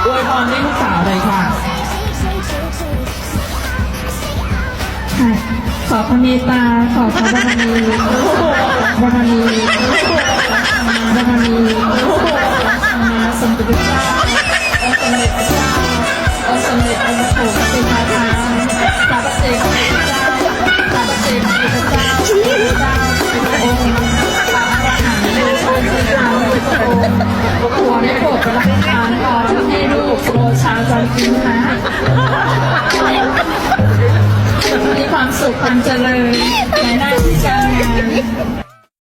อวยพรให้ลูกสาวเลยค่ะขอพระเมตตาขอพระบารมีบารมีบารมีมาสมเด็จพระเจ้าองค์สมเด็จพระเจ้าองค์สมเด็จองค์ปฐมเป็นประธานพระเจ้าพระเจ้าพระเจ้าพระเจ้าเป็นองค์พระอรหันต์เป็นพระองค์ขอได้โปรดประทานพรให้ลูกโรชาจันทร์พิมพ์นะมีความสุขความเจริญในหน้าที่การงาน